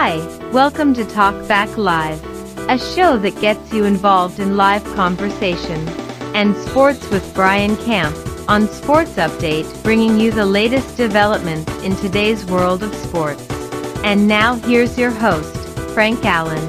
Hi, welcome to Talk Back Live, a show that gets you involved in live conversation and sports with Brian Camp on Sports Update, bringing you the latest developments in today's world of sports. And now here's your host, Frank Allan.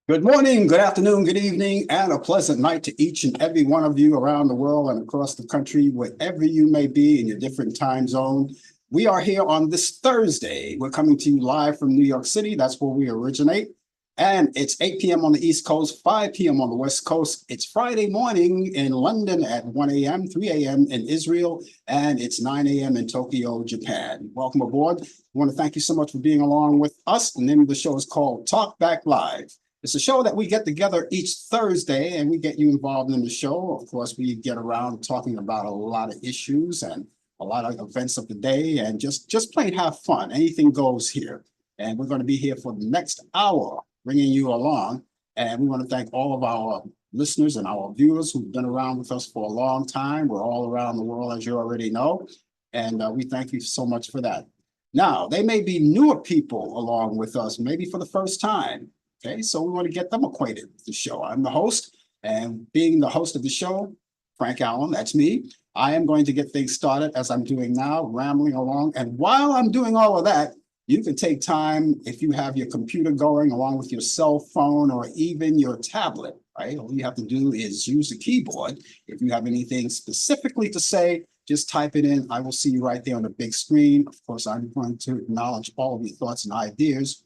Good morning, good afternoon, good evening, and a pleasant night to each and every one of you around the world and across the country, wherever you may be in your different time zone. We are here on this Thursday. We're coming to you live from New York City. That's where we originate. And it's 8 p.m. on the East Coast, 5 p.m. on the West Coast. It's Friday morning in London at 1 a.m., 3 a.m. in Israel, and it's 9 a.m. in Tokyo, Japan. Welcome aboard. I want to thank you so much for being along with us. The name of the show is called Talk Back Live. It's a show that we get together each Thursday and we get you involved in the show. Of course, we get around talking about a lot of issues and a lot of events of the day and just plain have fun. Anything goes here. And we're going to be here for the next hour, bringing you along. And we want to thank all of our listeners and our viewers who've been around with us for a long time. We're all around the world, as you already know. And we thank you so much for that. Now, they may be newer people along with us, maybe for the first time. Okay, so we want to get them acquainted with the show. I'm the host, and being the host of the show, Frank Allan, that's me. I am going to get things started as I'm doing now, rambling along. And while I'm doing all of that, you can take time if you have your computer going along with your cell phone or even your tablet, right? All you have to do is use the keyboard. If you have anything specifically to say, just type it in. I will see you right there on the big screen. Of course, I'm going to acknowledge all of your thoughts and ideas.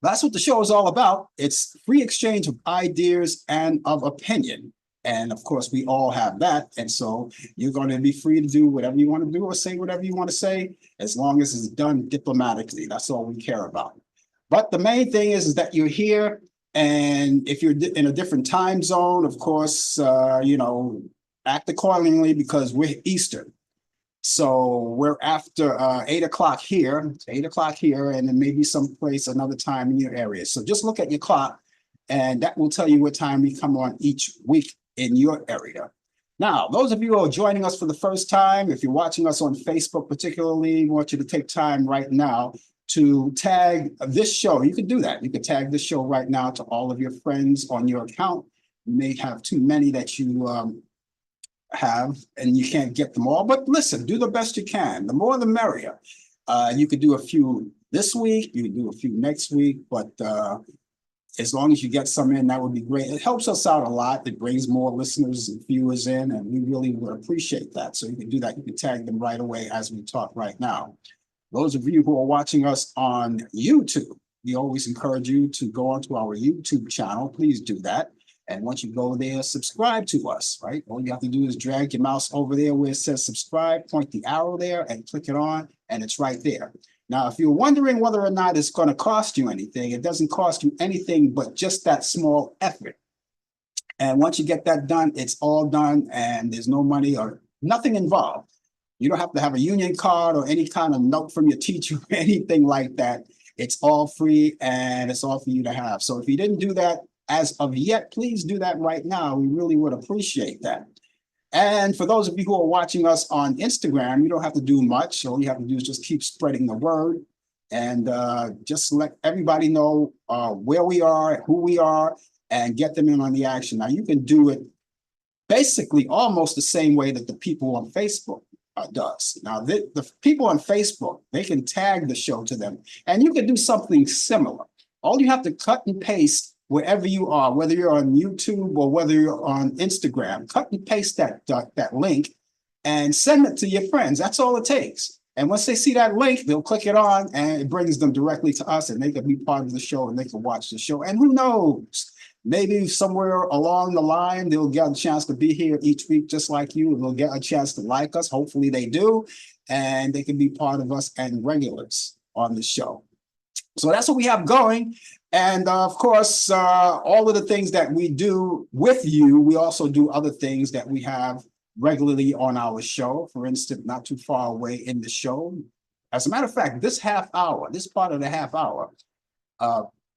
That's what the show is all about. It's free exchange of ideas and of opinion. And of course, we all have that. And so you're going to be free to do whatever you want to do or say whatever you want to say, as long as it's done diplomatically. That's all we care about. But the main thing is that you're here. And if you're in a different time zone, of course, act accordingly because we're Eastern. So we're after 8 o'clock here. It's 8 o'clock here, and then maybe someplace another time in your area. So just look at your clock, and that will tell you what time we come on each week in your area. Now, those of you who are joining us for the first time, if you're watching us on Facebook particularly, we want you to take time right now to tag this show. You can do that. You can tag this show right now to all of your friends on your account. You may have too many that you have and you can't get them all, but listen, do the best you can. The more the merrier. You could do a few this week, you can do a few next week, but as long as you get some in, that would be great. It helps us out a lot. It brings more listeners and viewers in, and we really would appreciate that. So you can do that. You can tag them right away as we talk right now. Those of you who are watching us on YouTube, we always encourage you to go onto our YouTube channel. Please do that. And once you go there, subscribe to us, right? All you have to do is drag your mouse over there where it says subscribe, point the arrow there and click it on, and it's right there. Now, if you're wondering whether or not it's going to cost you anything, it doesn't cost you anything but just that small effort. And once you get that done, it's all done and there's no money or nothing involved. You don't have to have a union card or any kind of note from your teacher or anything like that. It's all free and it's all for you to have. So if you didn't do that as of yet, please do that right now. We really would appreciate that. And for those of you who are watching us on Instagram, you don't have to do much. All you have to do is just keep spreading the word and just let everybody know where we are, who we are, and get them in on the action. Now, you can do it basically almost the same way that the people on Facebook does. Now, the people on Facebook, they can tag the show to them, and you can do something similar. All you have to cut and paste wherever you are, whether you're on YouTube or whether you're on Instagram, cut and paste that link and send it to your friends. That's all it takes. And once they see that link, they'll click it on and it brings them directly to us and they can be part of the show and they can watch the show. And who knows, maybe somewhere along the line, they'll get a chance to be here each week just like you. They'll get a chance to like us. Hopefully they do. And they can be part of us and regulars on the show. So that's what we have going. And of course, all of the things that we do with you, we also do other things that we have regularly on our show. For instance, not too far away in the show. As a matter of fact, this half hour, this part of the half hour,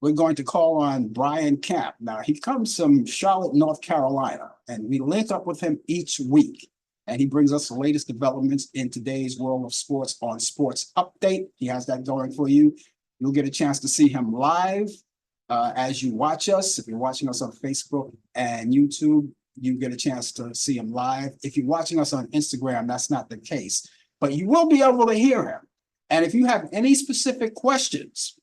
we're going to call on Brian Camp. Now, he comes from Charlotte, North Carolina, and we link up with him each week. and he brings us the latest developments in today's world of sports on Sports Update. He has that going for you. You'll get a chance to see him live as you watch us. If you're watching us on Facebook and YouTube, you get a chance to see him live. If you're watching us on Instagram, that's not the case, but you will be able to hear him. And if you have any specific questions,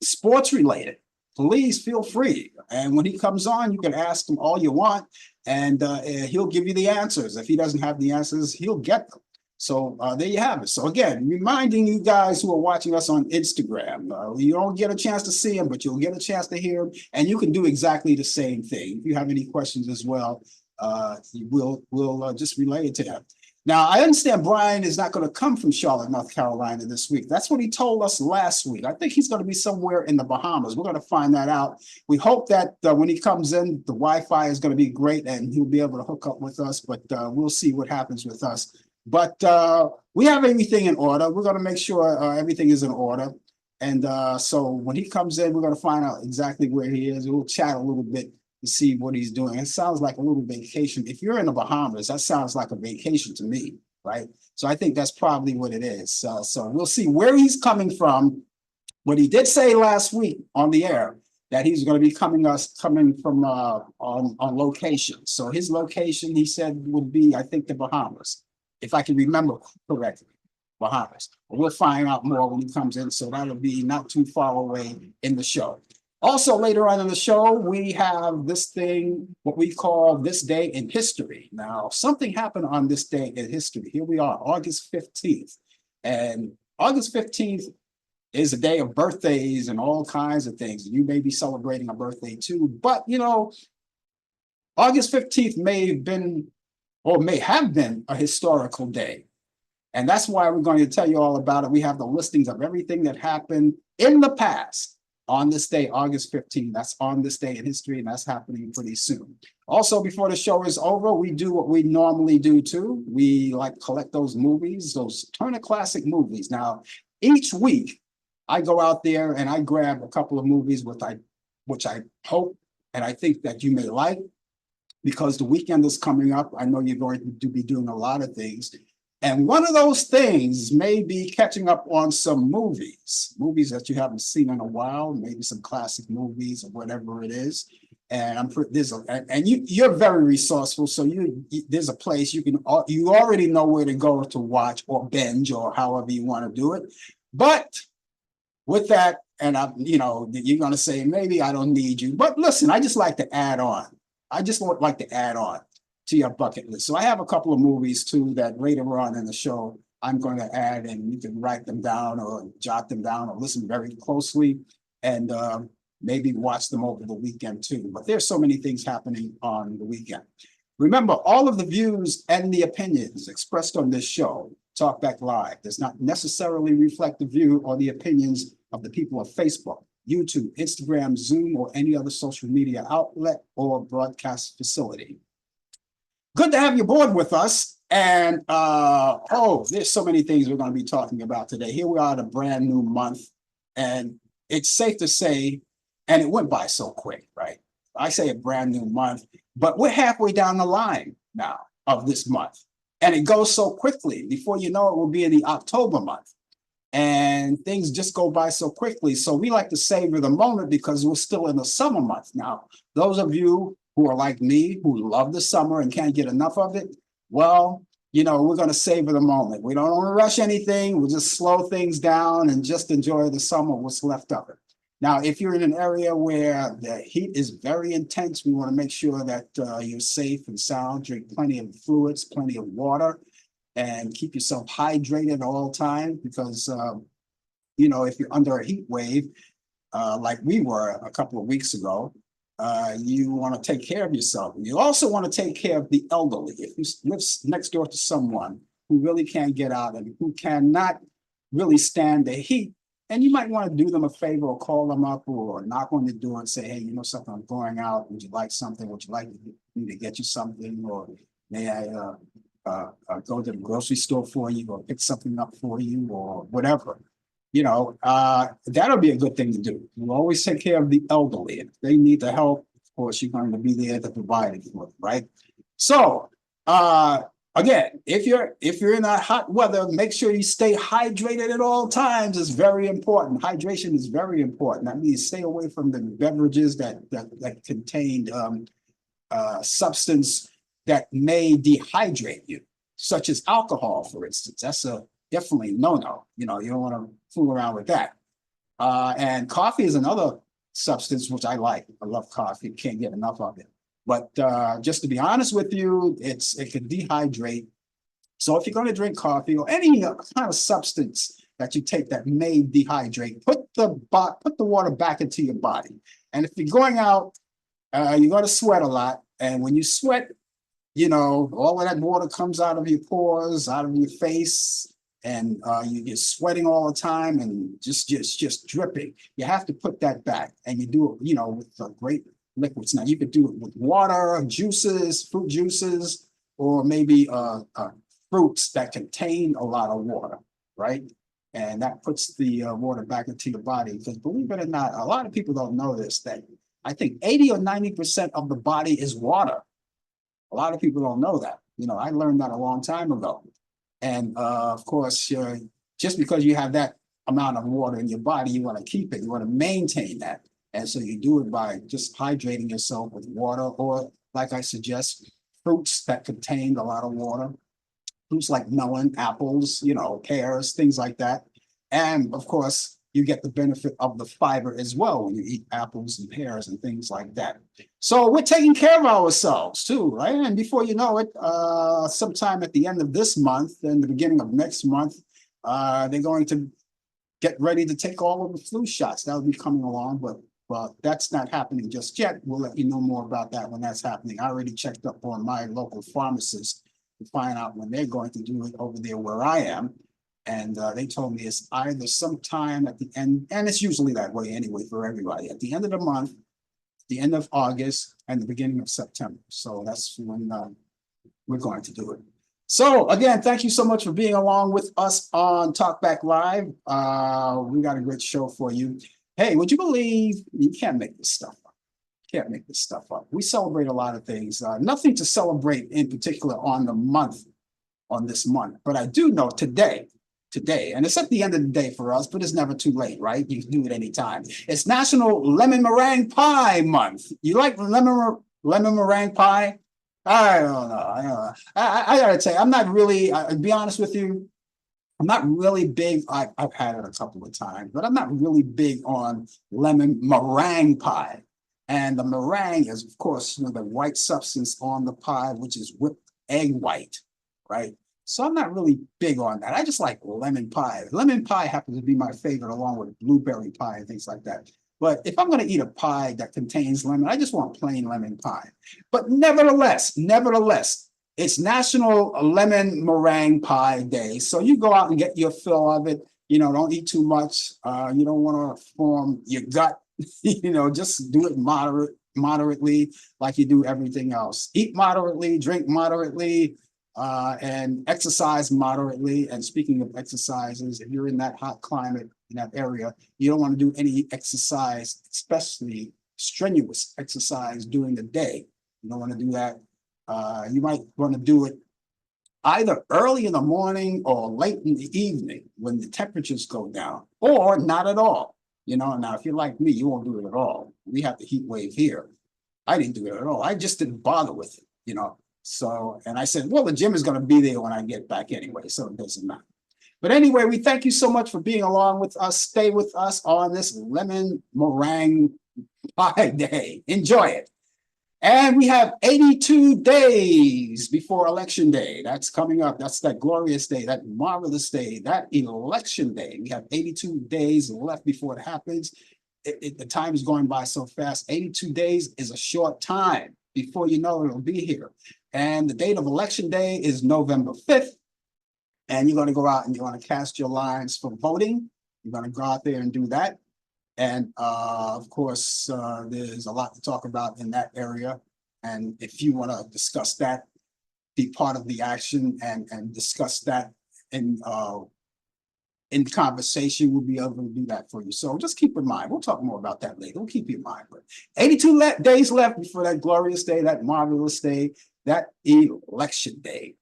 sports related, please feel free. And when he comes on, you can ask him all you want, and he'll give you the answers. If he doesn't have the answers, he'll get them. So there you have it. So again, reminding you guys who are watching us on Instagram, you don't get a chance to see him, but you'll get a chance to hear him, and you can do exactly the same thing. If you have any questions as well, we'll just relay it to him. Now, I understand Brian is not going to come from Charlotte, North Carolina this week. That's what he told us last week. I think he's going to be somewhere in the Bahamas. We're going to find that out. We hope that when he comes in, the Wi-Fi is going to be great and he'll be able to hook up with us, but we'll see what happens with us. But we have everything in order. We're going to make sure everything is in order. And so when he comes in, we're going to find out exactly where he is. We'll chat a little bit to see what he's doing. It sounds like a little vacation. If you're in the Bahamas, that sounds like a vacation to me, right? So I think that's probably what it is. So we'll see where he's coming from. What he did say last week on the air, that he's going to be coming from on location. So his location, he said, would be, I think, the Bahamas, if I can remember correctly. Bahamas. We'll find out more when he comes in, so that'll be not too far away in the show. Also, later on in the show, we have this thing, what we call This Day in History. Now, something happened on this day in history. Here we are, August 15th. And August 15th is a day of birthdays and all kinds of things. You may be celebrating a birthday too, but you know, August 15th may have been, or may have been, a historical day. And that's why we're going to tell you all about it. We have the listings of everything that happened in the past on this day, August 15th. That's on this day in history, and that's happening pretty soon. Also, before the show is over, we do what we normally do too. We like collect those movies, those Turner Classic movies. Now, each week, I go out there and I grab a couple of movies which I hope and I think that you may like, because the weekend is coming up. I know you're going to be doing a lot of things. And one of those things may be catching up on some movies that you haven't seen in a while, maybe some classic movies or whatever it is. And you're very resourceful, so there's a place you already know where to go to watch or binge or however you want to do it. But with that, and you're going to say maybe I don't need you, but listen, I just like to add on. I just would like to add on to your bucket list. So I have a couple of movies too that later on in the show I'm going to add, and you can write them down or jot them down or listen very closely and maybe watch them over the weekend too. But there's so many things happening on the weekend. Remember, all of the views and the opinions expressed on this show, Talkback Live, does not necessarily reflect the view or the opinions of the people of Facebook, YouTube, Instagram, Zoom, or any other social media outlet or broadcast facility. Good to have you aboard with us. And there's so many things we're going to be talking about today. Here we are at a brand new month, and it's safe to say, and it went by so quick, right? I say a brand new month, but we're halfway down the line now of this month, and it goes so quickly. Before you know it, we'll be in the October month, and things just go by so quickly. So we like to savor the moment because we're still in the summer month now. Those of you who are like me, who love the summer and can't get enough of it, well, we're going to savor the moment. We don't want to rush anything. We'll just slow things down and just enjoy the summer, what's left of it. Now, if you're in an area where the heat is very intense, we want to make sure that you're safe and sound, drink plenty of fluids, plenty of water, and keep yourself hydrated all the time, because, if you're under a heat wave, like we were a couple of weeks ago, you want to take care of yourself. You also want to take care of the elderly. If you live next door to someone who really can't get out and who cannot really stand the heat, and you might want to do them a favor or call them up or knock on the door and say, hey, something, I'm going out. Would you like something? Would you like me to get you something? Or may I go to the grocery store for you or pick something up for you or whatever? That'll be a good thing to do. You always take care of the elderly. If they need the help, of course, you're going to be there to provide it for them, right? So Again, if you're in that hot weather, make sure you stay hydrated at all times. It's very important. Hydration is very important. That means stay away from the beverages that contain substance that may dehydrate you, such as alcohol, for instance. That's a definitely no-no. You know, you don't want to fool around with that. And coffee is another substance which I like. I love coffee. Can't get enough of it. But just to be honest with you, it can dehydrate. So if you're going to drink coffee or any kind of substance that you take that may dehydrate, put the water back into your body. And if you're going out, you're going to sweat a lot. And when you sweat, you know, all of that water comes out of your pores, out of your face, and you're sweating all the time and just dripping. You have to put that back, and you do it, you know, with great liquids. Now you could do it with water, juices, fruit juices, or maybe fruits that contain a lot of water, right? And that puts the water back into your body. Because believe it or not, a lot of people don't know this, that I think 80 or 90% of the body is water. A lot of people don't know that. You know, I learned that a long time ago. And of course, just because you have that amount of water in your body, you want to keep it, you want to maintain that. And so you do it by just hydrating yourself with water, or like I suggest, fruits that contain a lot of water, fruits like melon, apples, you know, pears, things like that. And of course, you get the benefit of the fiber as well when you eat apples and pears and things like that. So we're taking care of ourselves too, right? And before you know it, sometime at the end of this month and the beginning of next month, they're going to get ready to take all of the flu shots. That'll be coming along, but that's not happening just yet. We'll let you know more about that when that's happening. I already checked up on my local pharmacist to find out when they're going to do it over there where I am. And they told me it's either sometime at the end, and it's usually that way anyway for everybody, at the end of the month, the end of August, and the beginning of September. So that's when we're going to do it. So again, thank you so much for being along with us on Talkback Live. We got a great show for you. Hey, would you believe you can't make this stuff up? Can't make this stuff up. We celebrate a lot of things. Nothing to celebrate in particular on this month, but I do know today, and it's at the end of the day for us, but it's never too late, right? You can do it anytime. It's National Lemon Meringue Pie Month. You like lemon meringue pie? I don't know. I gotta tell you, I'm not really, I'll be honest with you, I'm not really big. I've had it a couple of times, but I'm not really big on lemon meringue pie. And the meringue is, of course, you know, the white substance on the pie, which is whipped egg white, right? So I'm not really big on that. I just like lemon pie. Lemon pie happens to be my favorite, along with blueberry pie and things like that. But if I'm going to eat a pie that contains lemon, I just want plain lemon pie. But nevertheless, it's National Lemon Meringue Pie Day. So you go out and get your fill of it. You know, don't eat too much. You don't want to form your gut. You know, just do it moderately, like you do everything else. Eat moderately, drink moderately, and exercise moderately. And speaking of exercises, if you're in that hot climate in that area, you don't want to do any exercise, especially strenuous exercise during the day. You don't want to do that. You might want to do it either early in the morning or late in the evening when the temperatures go down, or not at all. You know, now if you're like me, you won't do it at all. We have the heat wave here. I didn't do it at all. I just didn't bother with it, you know. So, and I said, well, the gym is going to be there when I get back anyway, so it doesn't matter. But anyway, we thank you so much for being along with us. Stay with us on this lemon meringue pie day. Enjoy it. And we have 82 days before Election Day. That's coming up. That's that glorious day, that marvelous day, that election day. We have 82 days left before it happens. The time is going by so fast. 82 days is a short time. Before you know it, it'll be here. And the date of Election Day is November 5th. And you're going to go out and you're going to cast your lines for voting. You're going to go out there and do that. And of course, there's a lot to talk about in that area. And if you want to discuss that, be part of the action and discuss that in conversation, we'll be able to do that for you. So just keep in mind, we'll talk more about that later. We'll keep you in mind. But 82 days left before that glorious day, that marvelous day, that election day.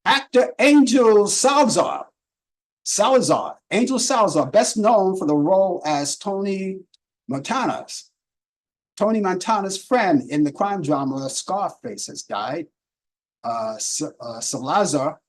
Actor Angel Salazar, best known for the role as Tony Montana's friend in the crime drama Scarface, has died. Salazar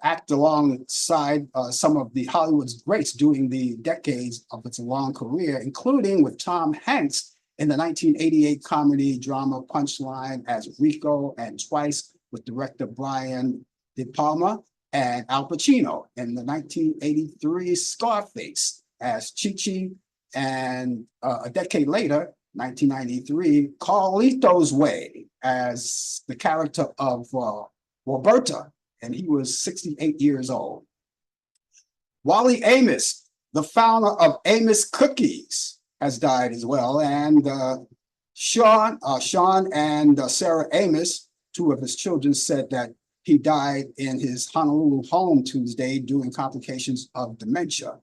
act alongside some of the Hollywood's greats during the decades of its long career, including with Tom Hanks in the 1988 comedy drama Punchline as Rico, and twice with director Brian De Palma, and Al Pacino in the 1983 Scarface as Chichi, and a decade later, 1993, Carlito's Way as the character of Roberta, and he was 68 years old. Wally Amos, the founder of Amos Cookies, has died as well, and Sean and Sarah Amos, two of his children, said that he died in his Honolulu home Tuesday due to complications of dementia.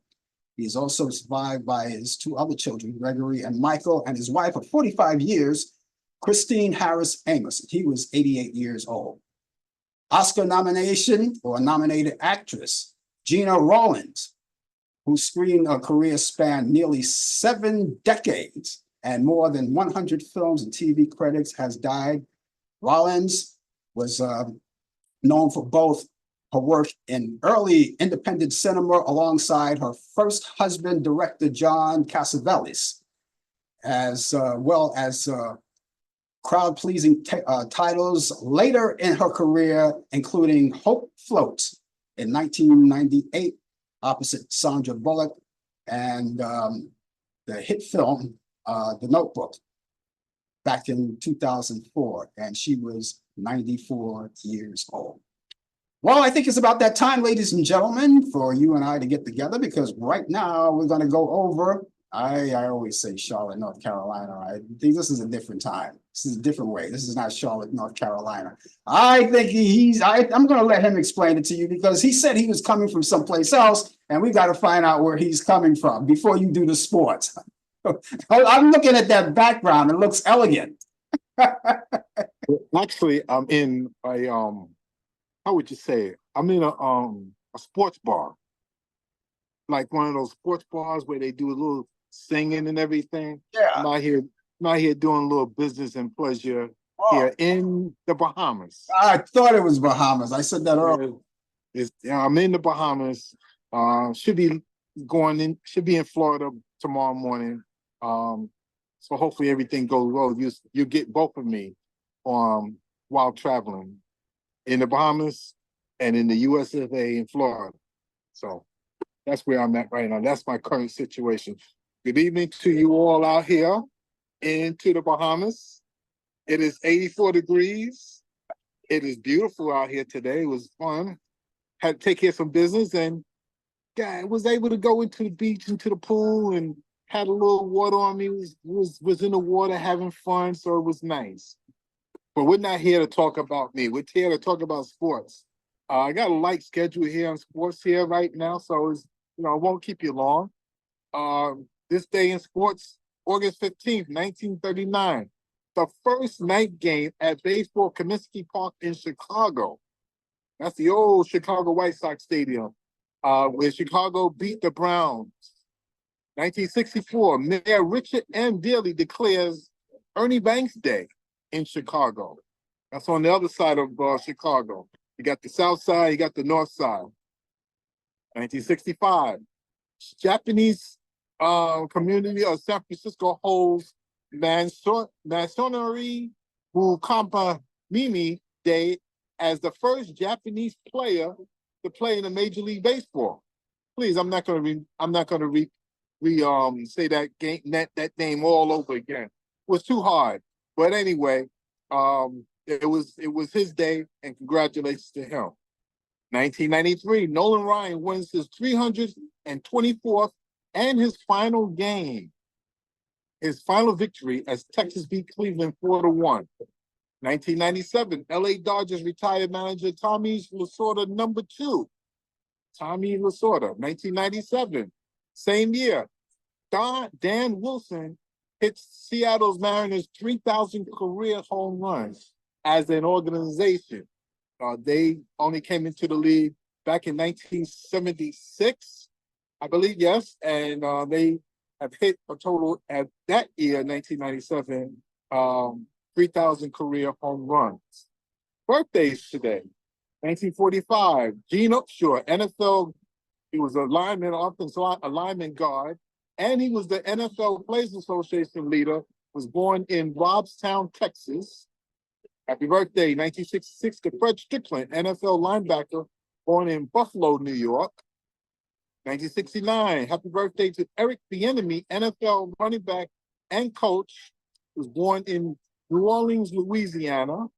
He is also survived by his two other children, Gregory and Michael, and his wife of 45 years, Christine Harris Amos. He was 88 years old. Oscar nomination or nominated actress, Gina Rollins, whose screen career spanned nearly 7 decades and more than 100 films and TV credits, has died. Rollins was known for both her work in early independent cinema alongside her first husband, director John Cassavetes, as well as crowd-pleasing titles later in her career, including Hope Floats in 1998 opposite Sandra Bullock, and the hit film The Notebook back in 2004, and she was 94 years old. Well, I think it's about that time, ladies and gentlemen, for you and I to get together, because right now we're going to go over, I always say Charlotte, North Carolina. I think this is a different time. This is a different way. This is not Charlotte, North Carolina. I think I'm going to let him explain it to you, because he said he was coming from someplace else, and we got to find out where he's coming from before you do the sports. I'm looking at that background. It looks elegant. Actually, I'm in a how would you say it? I'm in a sports bar, like one of those sports bars where they do a little singing and everything. Yeah. I'm out here doing a little business and pleasure here in the Bahamas. I thought it was Bahamas. I said that earlier. I'm in the Bahamas. Should be in Florida tomorrow morning. So hopefully everything goes well. You get both of me while traveling in the Bahamas and in the USA in Florida. So that's where I'm at right now. That's my current situation. Good evening to you all out here into the Bahamas. It is 84 degrees. It is beautiful out here today. It was fun. Had to take care of some business, and was able to go into the beach, into the pool, and had a little water on me. Was in the water having fun, so it was nice. But we're not here to talk about me. We're here to talk about sports. I got a light schedule here on sports here right now, so I won't keep you long. This day in sports, August 15th, 1939, the first night game at Baseball Comiskey Park in Chicago. That's the old Chicago White Sox Stadium, where Chicago beat the Browns. 1964, Mayor Richard M. Daley declares Ernie Banks Day in Chicago. That's on the other side of Chicago. You got the south side, you got the north side. 1965, Japanese community of San Francisco holds Masonori Bukampa Mimi Day as the first Japanese player to play in a Major League Baseball. Please, I'm not going to say that name all over again. It was too hard. But anyway, it was his day, and congratulations to him. 1993, Nolan Ryan wins his 324th and his final game. His final victory as Texas beat Cleveland 4-1. 1997, LA Dodgers retired manager Tommy Lasorda #2. Tommy Lasorda. 1997, same year, Dan Wilson hits Seattle's Mariners 3,000 career home runs as an organization. They only came into the league back in 1976, I believe, yes. And they have hit a total at that year, 1997, 3,000 career home runs. Birthdays today, 1945, Gene Upshaw, NFL. He was a lineman, a lineman guard, and he was the NFL Players Association leader. Was born in Robstown, Texas. Happy birthday, 1966 to Fred Strickland, NFL linebacker, born in Buffalo, New York. 1969, happy birthday to Eric Bieniemy, NFL running back and coach, was born in New Orleans, Louisiana.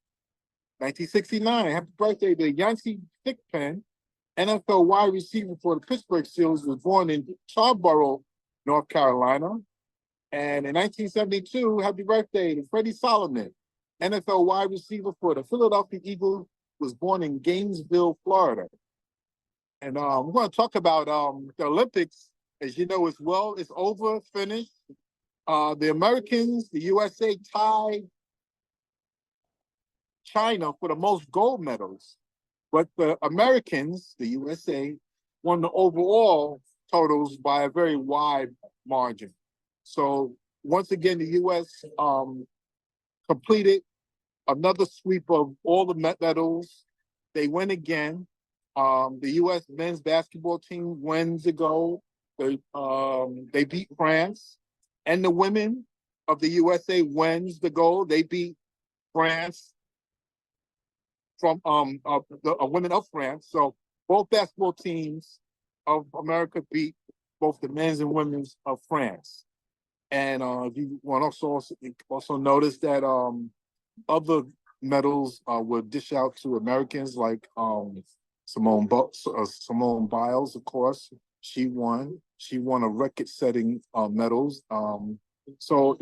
1969, happy birthday to Yancey Thigpen, NFL wide receiver for the Pittsburgh Steelers, was born in Charborough, North Carolina. And in 1972, happy birthday to Freddie Solomon, NFL wide receiver for the Philadelphia Eagles, was born in Gainesville, Florida. And we're going to talk about the Olympics. As you know, it's over, finished. The Americans, the USA, tied China for the most gold medals. But the Americans, the USA, won the overall totals by a very wide margin. So once again, the US completed another sweep of all the medals. They win again. The U.S. men's basketball team wins the gold. They beat France, and the women of the USA wins the gold. They beat France from women of France. So both basketball teams of America beat both the men's and women's of France. And you want to also notice that other medals were dished out to Americans, like Simone Biles, of course. She won. She won a record-setting medals. So,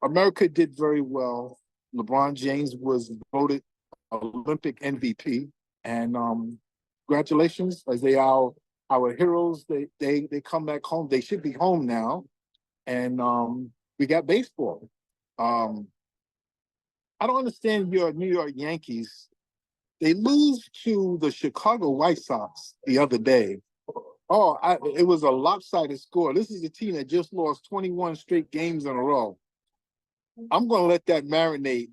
America did very well. LeBron James was voted Olympic MVP. And congratulations, as they are our heroes. They come back home. They should be home now. And we got baseball. I don't understand your New York Yankees. They lose to the Chicago White Sox the other day. It was a lopsided score. This is a team that just lost 21 straight games in a row. I'm going to let that marinate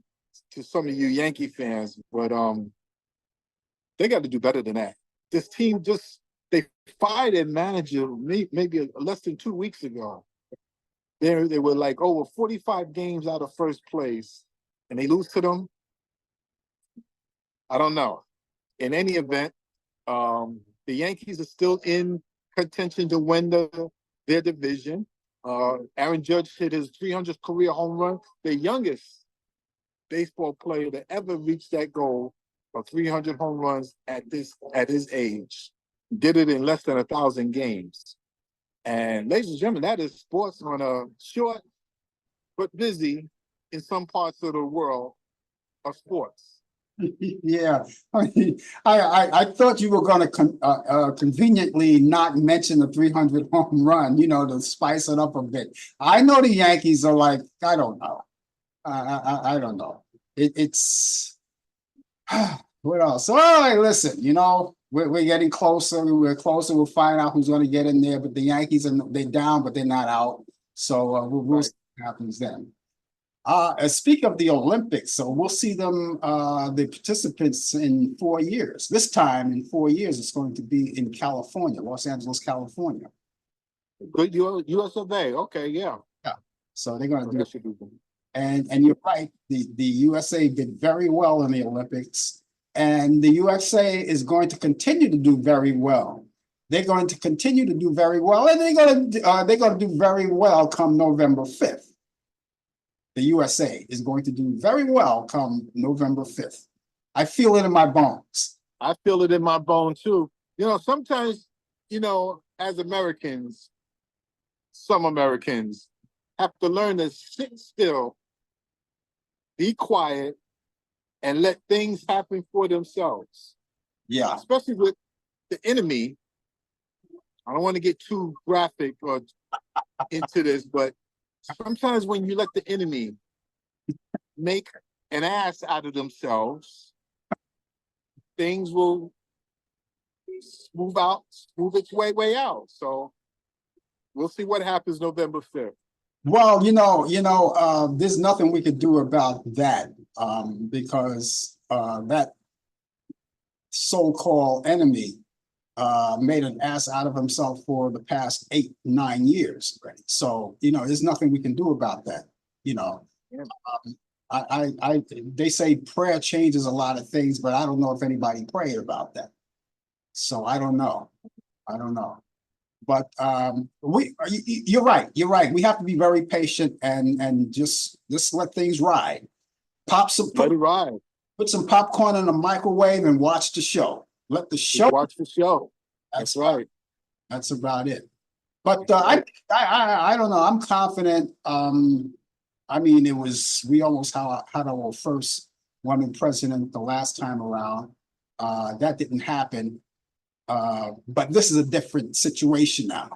to some of you Yankee fans, but they got to do better than that. This team they fired their manager maybe less than 2 weeks ago. They were like over 45 games out of first place, and they lose to them. I don't know. In any event, the Yankees are still in contention to win their division. Aaron Judge hit his 300th career home run, the youngest baseball player to ever reach that goal of 300 home runs at his age. Did it in less than 1,000 games. And ladies and gentlemen, that is sports on a short but busy in some parts of the world of sports. Yeah, I thought you were going to conveniently not mention the 300 home run, to spice it up a bit. I know the Yankees are like, I don't know. I don't know. It's what else? All right, listen, we're getting closer. We're closer. We'll find out who's going to get in there. But the Yankees they're down, but they're not out. So we'll see what happens then. Speak of the Olympics, so we'll see them, the participants in 4 years. This time in 4 years, it's going to be in California, Los Angeles, California. Good US of A. Okay, yeah. Yeah. So they're going to do it. And you're right. The USA did very well in the Olympics, and the USA is going to continue to do very well. They're going to continue to do very well, and they're going to do very well come November 5th. The USA is going to do very well come November 5th. I feel it in my bones. I feel it in my bone too. Sometimes, as Americans, some Americans have to learn to sit still, be quiet, and let things happen for themselves. Yeah. Especially with the enemy. I don't want to get too graphic or into this, but sometimes when you let the enemy make an ass out of themselves, things will smooth its way out. So we'll see what happens November 5th. Well, there's nothing we could do about that, because that so-called enemy made an ass out of himself for the past 8, 9 years. Right? So, there's nothing we can do about that. Yeah. They say prayer changes a lot of things, but I don't know if anybody prayed about that. So I don't know. But you're right. You're right. We have to be very patient and just let things ride. Let it ride. Put some popcorn in the microwave and watch the show. Let the show. Watch the show. That's right. That's about it. But I don't know. I'm confident. I mean, we almost had our first woman president the last time around. That didn't happen. But this is a different situation now.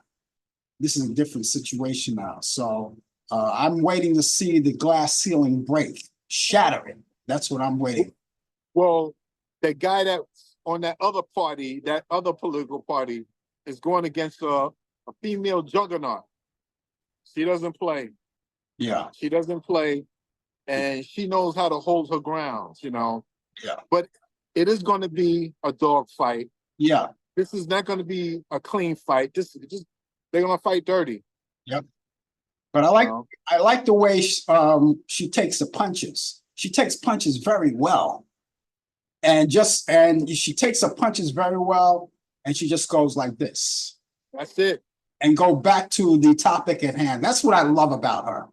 So I'm waiting to see the glass ceiling break, shattering. That's what I'm waiting. Well, the guy that's on that other party, that other political party, is going against a female juggernaut. She doesn't play. Yeah. She doesn't play, and she knows how to hold her grounds, Yeah. But it is going to be a dog fight. Yeah. This is not going to be a clean fight. They're going to fight dirty. Yep. But I like the way she takes the punches. She takes punches very well. And she takes her punches very well, and she just goes like this. That's it. And go back to the topic at hand. That's what I love about her.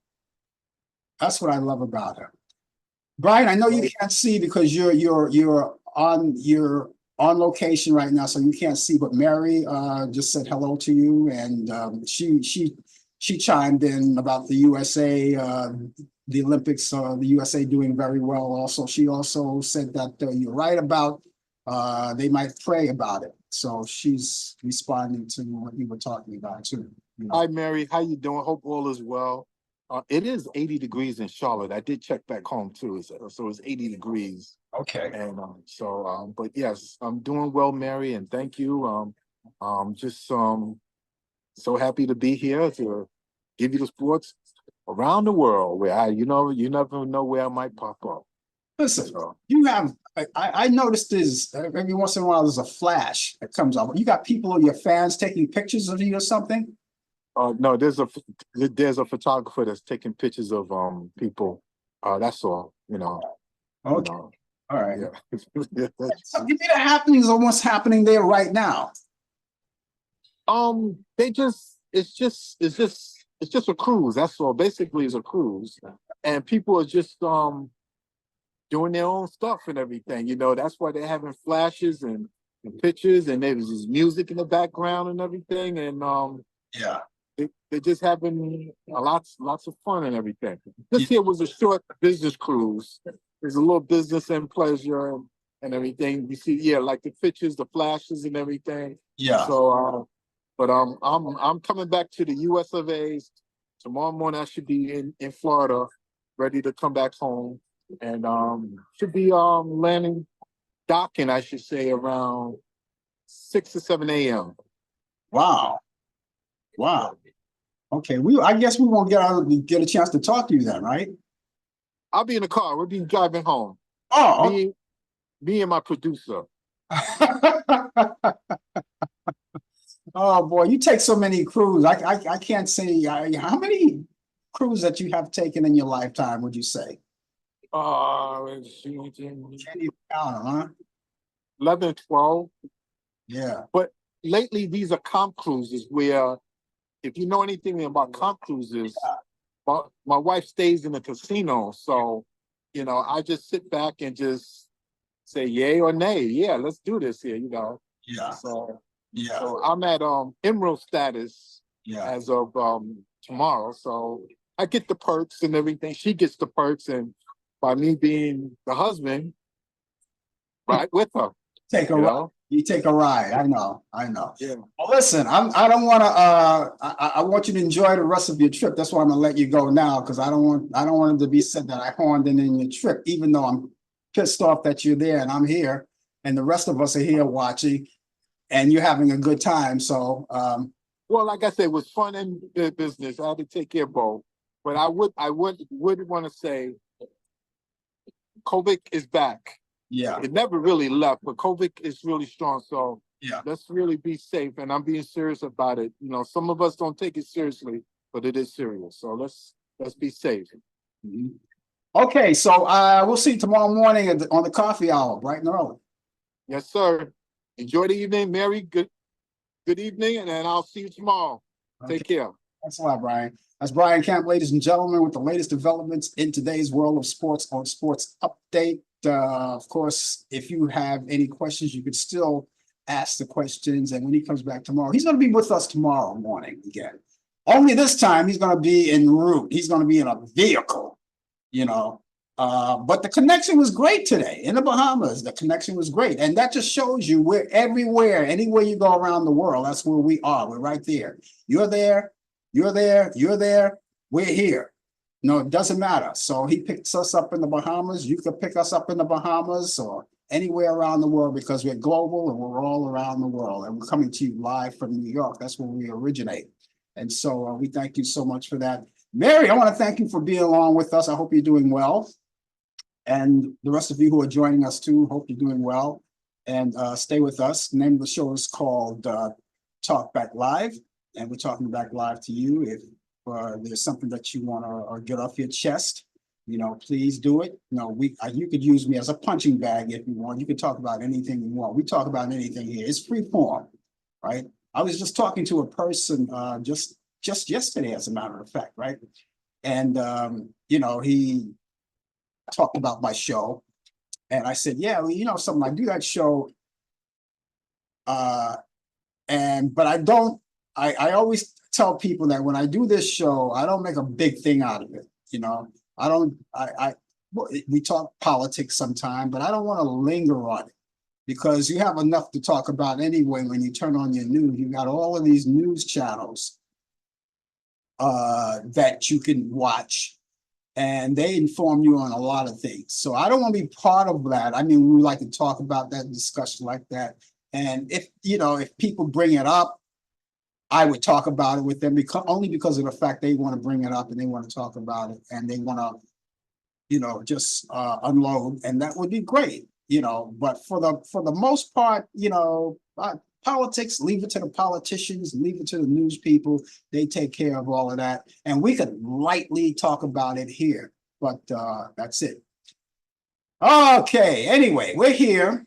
Brian, I know you can't see because you're on location right now, so you can't see. But Mary just said hello to you, and she chimed in about the USA, the Olympics, the USA doing very well. Also, she also said that you're right about they might pray about it. So she's responding to what you were talking about too. Hi, Mary. How you doing? Hope all is well. It is 80 degrees in Charlotte. I did check back home too, so it's 80 degrees. Okay. And but yes, I'm doing well, Mary, and thank you. Just so happy to be here to give you the sports around the world where you never know where I might pop up. Listen, you have. I noticed this every once in a while. There's a flash that comes up. You got people or your fans taking pictures of you or something. No, there's a photographer that's taking pictures of people. That's all. Okay. All right. Yeah. So give me the happenings of what's happening there right now. It's just a cruise. That's all. Basically, it's a cruise, and people are just doing their own stuff and everything. That's why they're having flashes and pictures, and there's this music in the background and everything, and yeah. They're just having lots of fun and everything. This here was a short business cruise. There's a little business and pleasure and everything. You see, like the pictures, the flashes and everything. Yeah. So, but I'm coming back to the US of A. Tomorrow morning I should be in Florida, ready to come back home, and should be docking, I should say, around 6 or 7 a.m. Wow. Okay, I guess we won't get a chance to talk to you then, right? I'll be in the car. We'll be driving home. Oh, okay. Me and my producer. Oh boy, you take so many cruises. I can't say how many cruises that you have taken in your lifetime. Would you say? Can't even count them, huh? 11, 12. Yeah. But lately, these are comp cruises where, if you know anything about comp cruises, my wife stays in the casino. So, I just sit back and just say yay or nay. Yeah, let's do this here, Yeah. So, yeah. So I'm at emerald status as of tomorrow. So I get the perks and everything. She gets the perks, and by me being the husband, right with her. You take a ride. I know. Yeah. Well, listen, I don't want to. I want you to enjoy the rest of your trip. That's why I'm gonna let you go now, because I don't want it to be said that I horned in your trip, even though I'm pissed off that you're there and I'm here, and the rest of us are here watching, and you're having a good time. So, Well, like I said, it was fun and business. I had to take care of both. But I would want to say COVID is back. yeah, It never really left, but COVID is really strong. So yeah. let's really be safe. And I'm being serious about it. You know, some of us don't take it seriously, but it is serious. So let's be safe. Mhm. Okay, so we'll see you tomorrow morning on the coffee hour, bright and early. Yes, sir. Enjoy the evening, Mary. Good evening, and then I'll see you tomorrow. Okay. Take care. Thanks a lot, Brian. That's Brian Camp, ladies and gentlemen, with the latest developments in today's world of sports on Sports Update. Of course, if you have any questions, you could still ask the questions. And when he comes back tomorrow, he's going to be with us tomorrow morning again. Only this time, he's going to be en route. He's going to be in a vehicle, you know. But the connection was great today in the Bahamas. The connection was great. And that just shows you we're everywhere, anywhere you go around the world, that's where we are. We're right there. You're there. You're there, you're there, we're here. No, it doesn't matter. So he picks us up in the Bahamas. You could pick us up in the Bahamas or anywhere around the world because we're global and we're all around the world. And we're coming to you live from New York. That's where we originate. And so we thank you so much for that. Mary, I want to thank you for being along with us. I hope you're doing well. And the rest of you who are joining us too, hope you're doing well. And stay with us. The name of the show is called Talk Back Live. And we're talking back live to you. If there's something that you want to get off your chest, you know, please do it. You know, you could use me as a punching bag if you want. You can talk about anything you want. We talk about anything here. It's free form, right? I was just talking to a person just yesterday, as a matter of fact, right? And you know, he talked about my show, and I said, yeah, well, you know, something, I do that show, but I don't. I always tell people that when I do this show, I don't make a big thing out of it. You know, I don't, we talk politics sometime, but I don't want to linger on it because you have enough to talk about anyway. When you turn on your news, you got all of these news channels that you can watch, and they inform you on a lot of things. So I don't want to be part of that. I mean, we like to talk about that, discussion like that. And if, you know, if people bring it up, I would talk about it with them only because of the fact they want to bring it up and they want to talk about it and they want to, you know, just unload, and that would be great, you know. But for the most part, you know, politics, leave it to the politicians, leave it to the news people. They take care of all of that, and we could lightly talk about it here. But that's it. Okay. Anyway, we're here,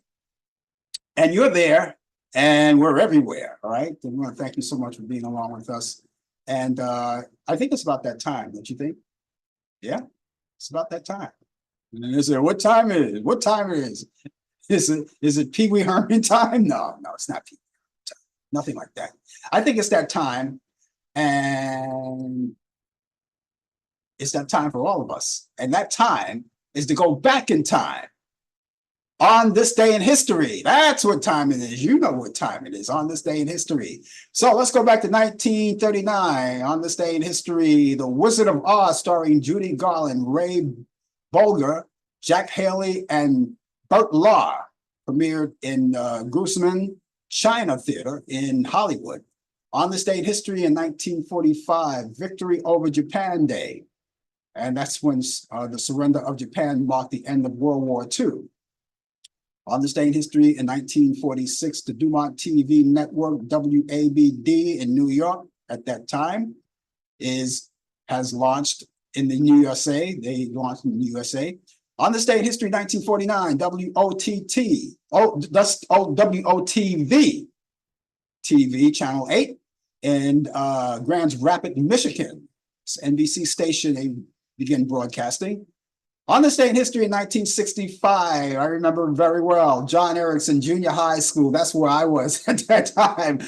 and you're there. And we're everywhere, all right? And we want to thank you so much for being along with us. And I think it's about that time, don't you think? Yeah, it's about that time. And then they say, what time it is? What time it is? Is it Pee Wee Herman time? No, it's not Pee Wee Herman time. Nothing like that. I think it's that time, and it's that time for all of us. And that time is to go back in time. On this day in history, that's what time it is. You know what time it is on this day in history. So let's go back to 1939. On this day in history, The Wizard of Oz, starring Judy Garland, Ray Bolger, Jack Haley, and Burt Lahr, premiered in Grusman China Theater in Hollywood. On this day in history in 1945, Victory over Japan Day. And that's when the surrender of Japan marked the end of World War II. On this day in history in 1946, the Dumont TV network, WABD in New York at that time, has launched in the USA. They launched in the USA. On this day in history, 1949, WOTV TV, Channel 8, in Grand Rapids, Michigan. It's NBC station, they began broadcasting. On this day in history in 1965, I remember very well, John Erickson Junior High School. That's where I was at that time.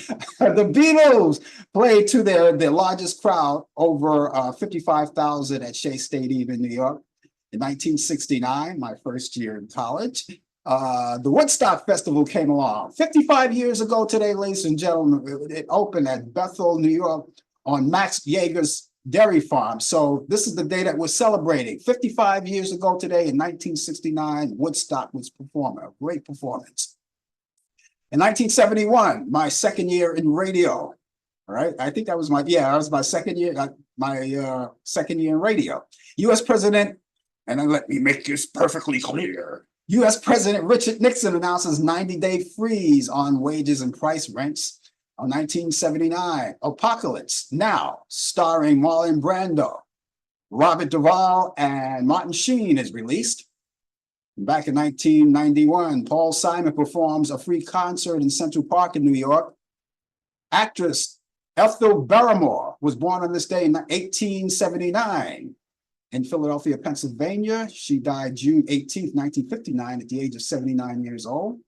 The Beatles played to their largest crowd, over 55,000 at Shea Stadium in New York. In 1969, my first year in college, the Woodstock Festival came along. 55 years ago today, ladies and gentlemen, it opened at Bethel, New York, on Max Yeager's dairy farm. So this is the day that we're celebrating. 55 years ago today in 1969, Woodstock was performing, a great performance. In 1971, my second year in radio. All right, I think that was that was my second year, second year in radio. U.S. President, and then let me make this perfectly clear. U.S. President Richard Nixon announces 90-day freeze on wages and price rents. On 1979, Apocalypse Now, starring Marlon Brando, Robert Duvall, and Martin Sheen is released. Back in 1991, Paul Simon performs a free concert in Central Park in New York. Actress Ethel Barrymore was born on this day in 1879 in Philadelphia, Pennsylvania. She died June 18th, 1959 at the age of 79 years old.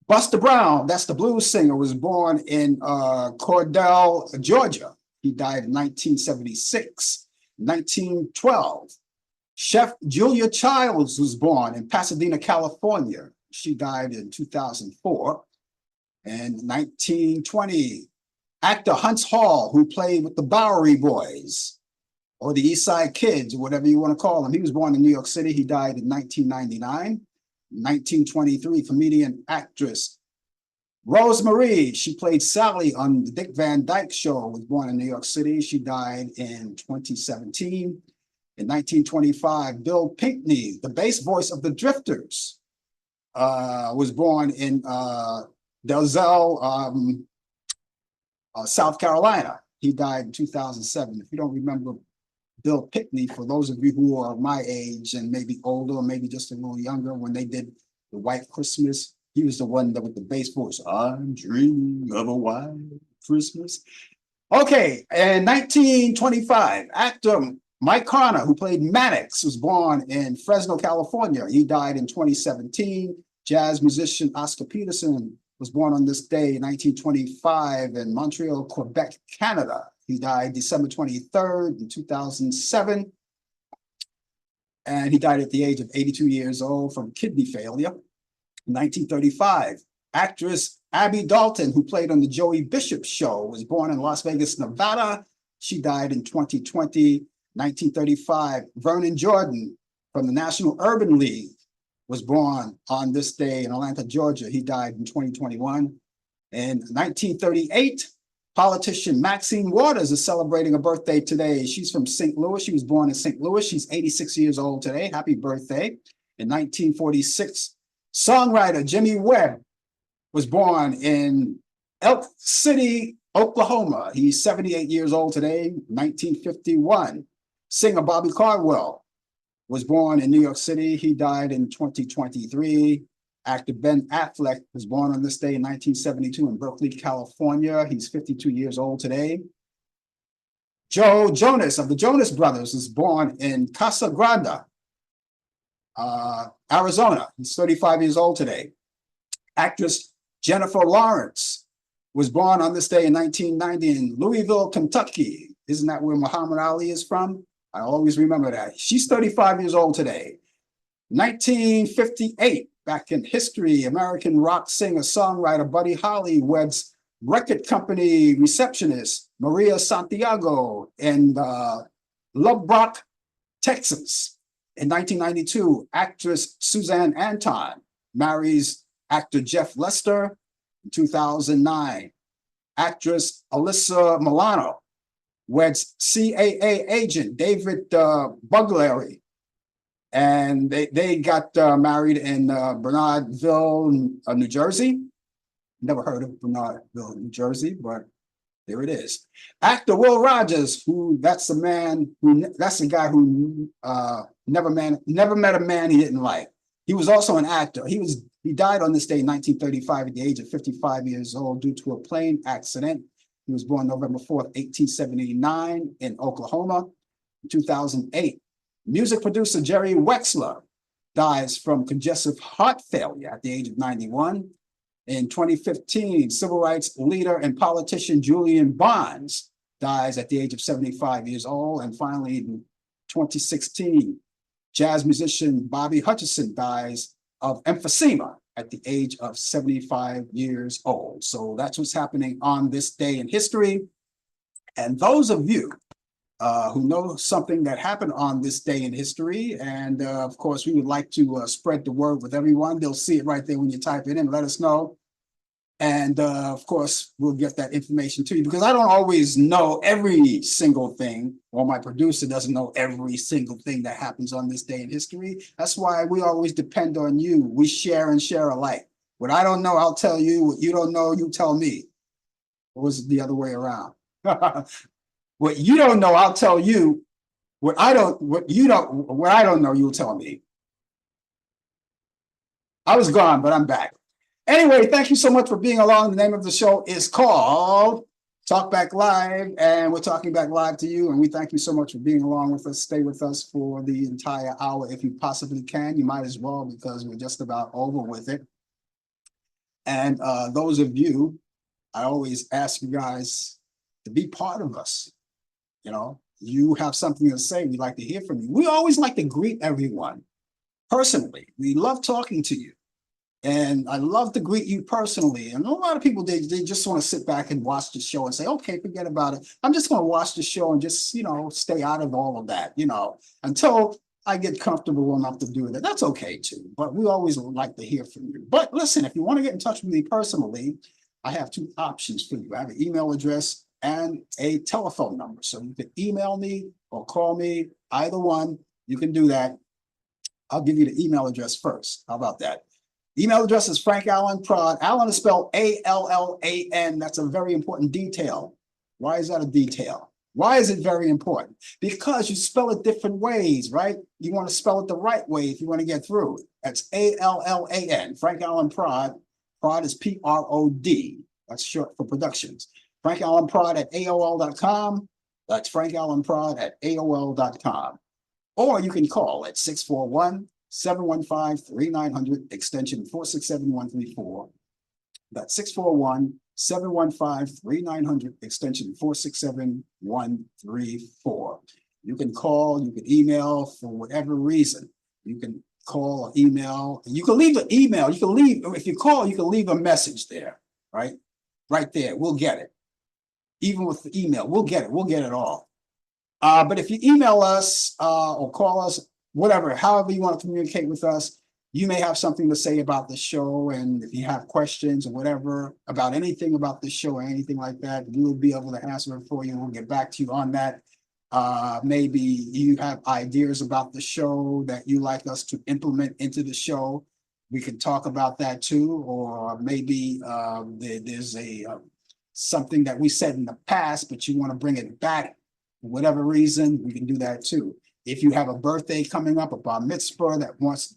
Buster Brown, that's the blues singer, was born in Cordell, Georgia. He died in 1976. 1912, Chef Julia Childs was born in Pasadena, California. She died in 2004. And 1920, actor Hunts Hall, who played with the Bowery Boys or the East Side Kids, or whatever you want to call them. He was born in New York City. He died in 1999. 1923, comedian actress Rose Marie, she played Sally on the Dick Van Dyke Show, was born in New York City. She died in 2017. In 1925, Bill Pinkney, the bass voice of the Drifters, was born in Dalzell, South Carolina. He died in 2007. If you don't remember Bill Pinkney, for those of you who are my age and maybe older, or maybe just a little younger, when they did the White Christmas, he was the one that with the bass voice. I'm dreaming of a white Christmas. Okay, in 1925, actor Mike Connor, who played Maddox, was born in Fresno, California. He died in 2017. Jazz musician Oscar Peterson was born on this day in 1925 in Montreal, Quebec, Canada. He died December 23rd in 2007. And he died at the age of 82 years old from kidney failure. In 1935, actress Abby Dalton, who played on the Joey Bishop Show, was born in Las Vegas, Nevada. She died in 2020. 1935, Vernon Jordan from the National Urban League was born on this day in Atlanta, Georgia. He died in 2021. In 1938, politician Maxine Waters is celebrating a birthday today. She's from St. Louis. She was born in St. Louis. She's 86 years old today. Happy birthday. In 1946, songwriter Jimmy Webb was born in Elk City, Oklahoma. He's 78 years old today. 1951, singer Bobby Caldwell was born in New York City. He died in 2023. Actor Ben Affleck was born on this day in 1972 in Berkeley, California. He's 52 years old today. Joe Jonas of the Jonas Brothers was born in Casa Grande, Arizona. He's 35 years old today. Actress Jennifer Lawrence was born on this day in 1990 in Louisville, Kentucky. Isn't that where Muhammad Ali is from? I always remember that. She's 35 years old today. 1958, back in history, American rock singer-songwriter Buddy Holly weds record company receptionist Maria Santiago in Lubbock, Texas. In 1992, actress Suzanne Anton marries actor Jeff Lester. In 2009, actress Alyssa Milano weds CAA agent David Buglary. And they got married in Bernardville, New Jersey. Never heard of Bernardville, New Jersey, but there it is. Actor Will Rogers, that's the guy who never met a man he didn't like. He was also an actor. He died on this day in 1935 at the age of 55 years old due to a plane accident. He was born November 4th, 1879 in Oklahoma. In 2008, music producer Jerry Wexler dies from congestive heart failure at the age of 91. In 2015, civil rights leader and politician Julian Barnes dies at the age of 75 years old. And finally, in 2016, jazz musician Bobby Hutcherson dies of emphysema at the age of 75 years old. So that's what's happening on this day in history. And those of you who know something that happened on this day in history. And of course, we would like to spread the word with everyone. They'll see it right there when you type it in. Let us know. And of course, we'll get that information to you, because I don't always know every single thing, or my producer doesn't know every single thing that happens on this day in history. That's why we always depend on you. We share and share alike. What I don't know, I'll tell you. What you don't know, you tell me. Or was it the other way around? What you don't know, I'll tell you. What I don't know, you'll tell me. I was gone, but I'm back. Anyway, thank you so much for being along. The name of the show is called Talk Back Live, and we're talking back live to you. And we thank you so much for being along with us. Stay with us for the entire hour if you possibly can. You might as well, because we're just about over with it. And those of you, I always ask you guys to be part of us. You know, you have something to say, we'd like to hear from you. We always like to greet everyone personally. We love talking to you. And I love to greet you personally. And a lot of people, they just want to sit back and watch the show and say, okay, forget about it. I'm just going to watch the show and just, stay out of all of that, until I get comfortable enough to do that. That's okay too. But we always like to hear from you. But listen, if you want to get in touch with me personally, I have two options for you. I have an email address and a telephone number. So you can email me or call me, either one. You can do that. I'll give you the email address first. How about that? Email address is Frank Allan Prod. Allan is spelled A-L-L-A-N. That's a very important detail. Why is that a detail? Why is it very important? Because you spell it different ways, right? You want to spell it the right way if you want to get through. That's A-L-L-A-N. Frank Allan Prod. Prod is P-R-O-D. That's short for productions. Frank Allan Prod at AOL.com. That's Frank Allan Prod at AOL.com. Or you can call at 641-715-3900, extension 467134. That's 641-715-3900, extension 467134. You can call, you can email for whatever reason. You can call or email. You can leave an email. You can leave, if you call, you can leave a message there, right? Right there. We'll get it. Even with the email, we'll get it. We'll get it all. But if you email us or call us, whatever, however you want to communicate with us, you may have something to say about the show. And if you have questions or whatever about anything about the show or anything like that, we'll be able to answer it for you. We'll get back to you on that. Maybe you have ideas about the show that you like us to implement into the show. We can talk about that too. Or maybe there's something that we said in the past, but you want to bring it back for whatever reason, we can do that too. If you have a birthday coming up, a bar mitzvah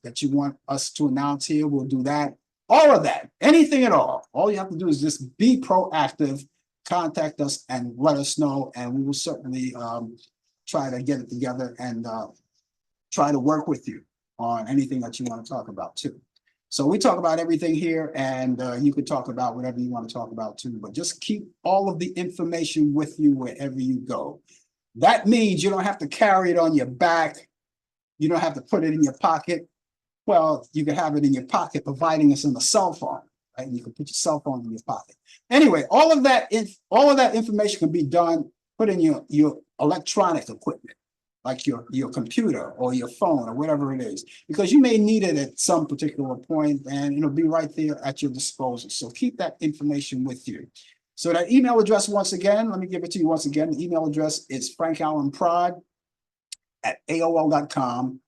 that you want us to announce here, we'll do that. All of that, anything at all. All you have to do is just be proactive, contact us and let us know, and we will certainly try to get it together and try to work with you on anything that you want to talk about too. So we talk about everything here, and you can talk about whatever you want to talk about too, but just keep all of the information with you wherever you go. That means you don't have to carry it on your back. You don't have to put it in your pocket. Well, you can have it in your pocket, providing it's on the cell phone, right? You can put your cell phone in your pocket. Anyway, all of that information can be done, put in your electronic equipment, like your computer or your phone or whatever it is, because you may need it at some particular point and it'll be right there at your disposal. So keep that information with you. So that email address, once again, let me give it to you once again. The email address is frankallanprod@AOL.com.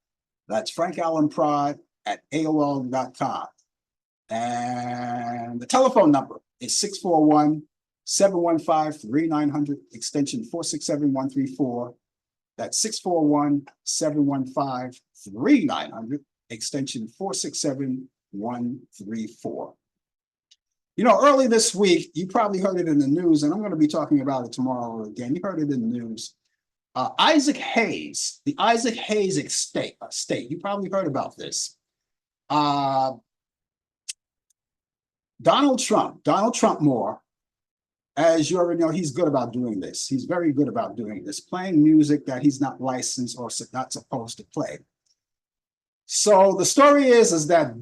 That's frankallanprod@AOL.com. And the telephone number is 641-715-3900, extension 467134. That's 641-715-3900, extension 467134. Early this week, you probably heard it in the news, and I'm going to be talking about it tomorrow again. You heard it in the news. Isaac Hayes, the Isaac Hayes estate. You probably heard about this. Donald Trump more, as you already know, he's good about doing this. He's very good about doing this, playing music that he's not licensed or not supposed to play. So the story is that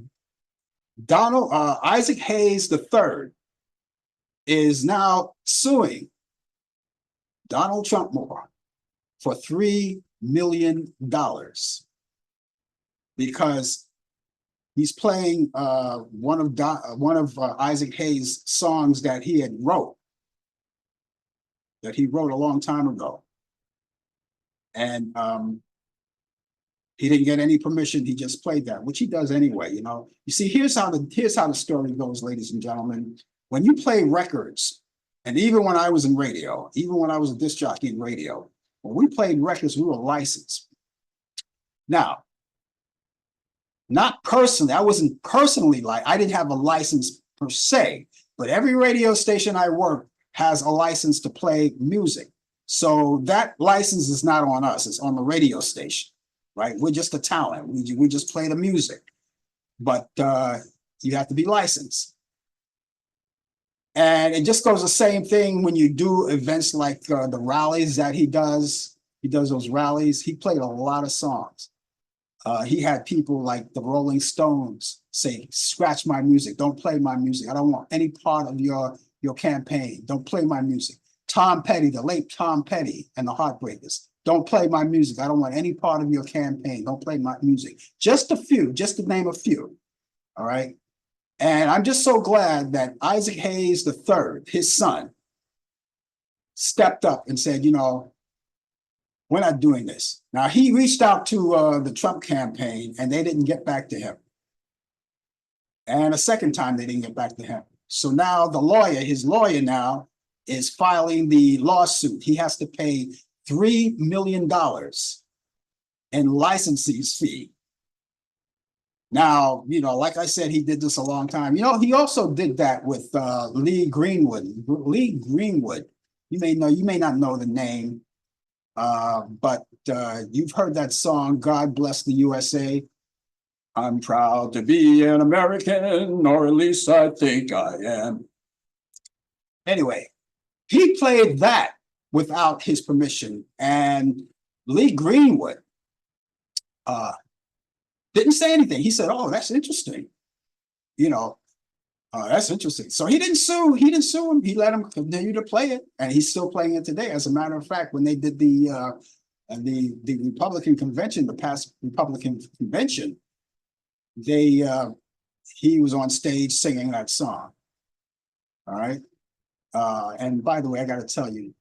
Isaac Hayes III is now suing Donald Trump more for $3 million because he's playing one of Isaac Hayes' songs that he wrote a long time ago. And he didn't get any permission. He just played that, which he does anyway. You know, you see, here's how the story goes, ladies and gentlemen. When you play records, and even when I was in radio, even when I was a disc jockey in radio, when we played records, we were licensed. Now, not personally, I wasn't personally I didn't have a license per se, but every radio station I worked has a license to play music. So that license is not on us, it's on the radio station, right? We're just a talent, we just play the music, but you have to be licensed. And it just goes the same thing when you do events like the rallies that he does those rallies. He played a lot of songs. He had people like the Rolling Stones say, scratch my music, don't play my music. I don't want any part of your campaign. Don't play my music. Tom Petty, the late Tom Petty and the Heartbreakers, don't play my music. I don't want any part of your campaign. Don't play my music. Just a few, just to name a few. All right. And I'm just so glad that Isaac Hayes III, his son, stepped up and said, you know, we're not doing this. Now, he reached out to the Trump campaign and they didn't get back to him. And a second time, they didn't get back to him. So now his lawyer now is filing the lawsuit. He has to pay $3 million in licensee's fee. Now, you know, like I said, he did this a long time. You know, he also did that with Lee Greenwood. Lee Greenwood, you may not know the name, but you've heard that song, God Bless the USA. I'm proud to be an American, or at least I think I am. Anyway, he played that without his permission, and Lee Greenwood didn't say anything. He said, oh, that's interesting. You know, that's interesting. So he didn't sue. He didn't sue him. He let him continue to play it, and he's still playing it today. As a matter of fact, when they did the Republican convention, the past Republican convention, he was on stage singing that song. All right. And by the way, I got to tell you,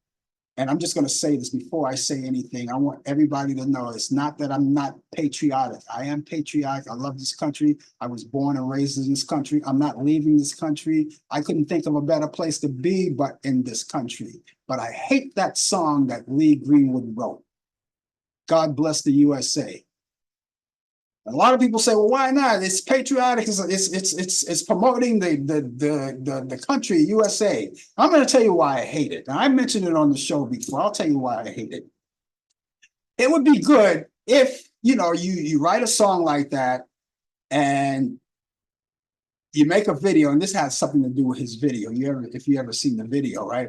and I'm just going to say this before I say anything. I want everybody to know it's not that I'm not patriotic. I am patriotic. I love this country. I was born and raised in this country. I'm not leaving this country. I couldn't think of a better place to be but in this country. But I hate that song that Lee Greenwood wrote. God Bless the USA. A lot of people say, well, why not? It's patriotic. It's promoting the country, USA. I'm going to tell you why I hate it. And I mentioned it on the show before. I'll tell you why I hate it. It would be good if, you know, you write a song like that and you make a video, and this has something to do with his video. If you ever seen the video, right?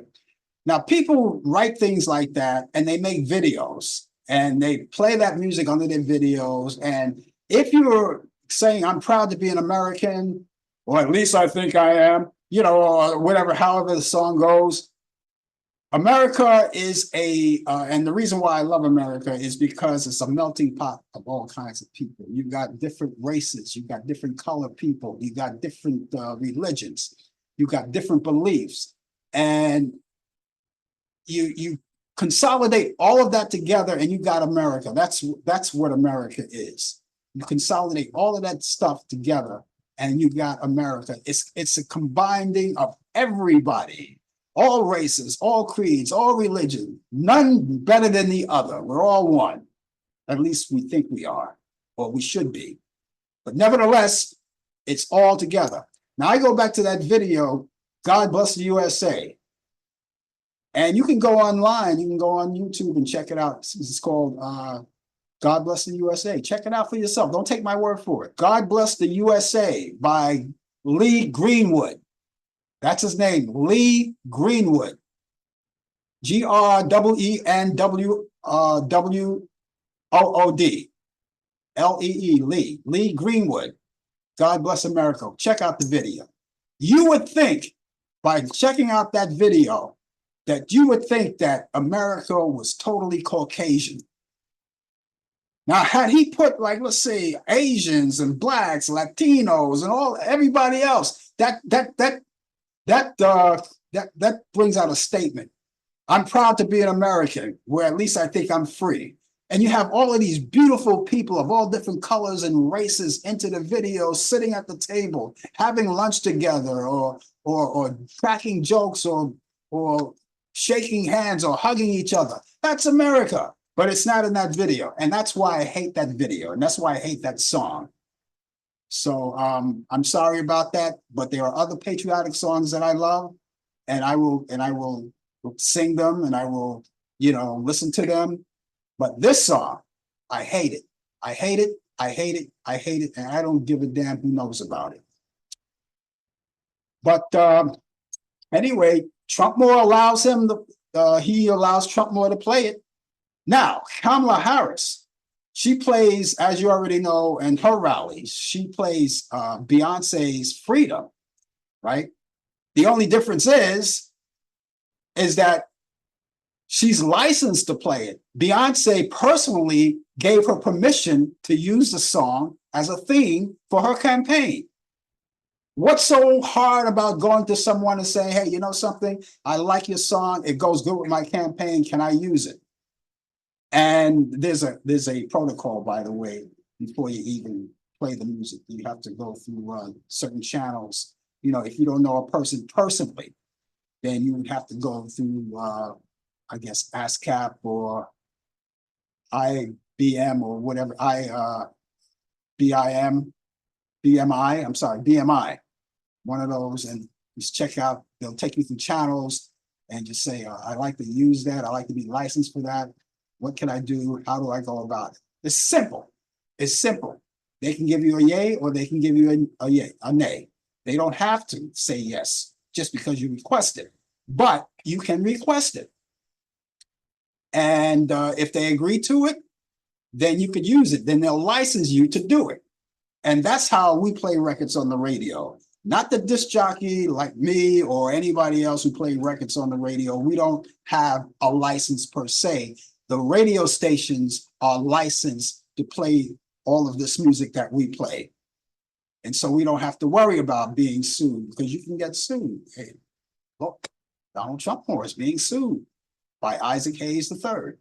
Now, people write things like that and they make videos and they play that music under their videos. And if you're saying, I'm proud to be an American, or at least I think I am, you know, or whatever, however the song goes, America is and the reason why I love America is because it's a melting pot of all kinds of people. You've got different races, you've got different color people, you've got different religions, you've got different beliefs. And you consolidate all of that together and you got America. That's what America is. You consolidate all of that stuff together and you got America. It's a combining of everybody, all races, all creeds, all religion, none better than the other. We're all one. At least we think we are, or we should be. But nevertheless, it's all together. Now I go back to that video, God Bless the USA. And you can go online, you can go on YouTube and check it out. It's called God Bless the USA. Check it out for yourself. Don't take my word for it. God Bless the USA by Lee Greenwood. That's his name, Lee Greenwood. GREENWOOD. LEE, Lee Greenwood. God Bless America. Check out the video. You would think by checking out that video that you would think that America was totally Caucasian. Now, had he put, like, let's say, Asians and blacks, Latinos, and everybody else, that brings out a statement. I'm proud to be an American, where at least I think I'm free. And you have all of these beautiful people of all different colors and races into the video, sitting at the table, having lunch together, or cracking jokes, or shaking hands, or hugging each other. That's America, but it's not in that video. And that's why I hate that video. And that's why I hate that song. So I'm sorry about that, but there are other patriotic songs that I love, and I will sing them, and I will, listen to them. But this song, I hate it. I hate it. I hate it. I hate it. And I don't give a damn who knows about it. But anyway, Trumpmore allows he allows Trumpmore to play it. Now, Kamala Harris, she plays, as you already know, in her rallies, she plays Beyonce's Freedom, right? The only difference is that she's licensed to play it. Beyonce personally gave her permission to use the song as a theme for her campaign. What's so hard about going to someone and saying, hey, you know something? I like your song. It goes good with my campaign. Can I use it? And there's a protocol, by the way, before you even play the music. You have to go through certain channels. If you don't know a person personally, then you would have to go through, I guess, ASCAP or IBM or whatever, BMI, one of those, and just check out, they'll take you through channels and just say, I like to use that. I like to be licensed for that. What can I do? How do I go about it? It's simple. It's simple. They can give you a yay or they can give you a nay. They don't have to say yes just because you request it, but you can request it. And if they agree to it, then you could use it. Then they'll license you to do it. And that's how we play records on the radio. Not the disc jockey like me or anybody else who play records on the radio. We don't have a license per se. The radio stations are licensed to play all of this music that we play. And so we don't have to worry about being sued, because you can get sued. Hey, look, Donald Trump is being sued by Isaac Hayes III.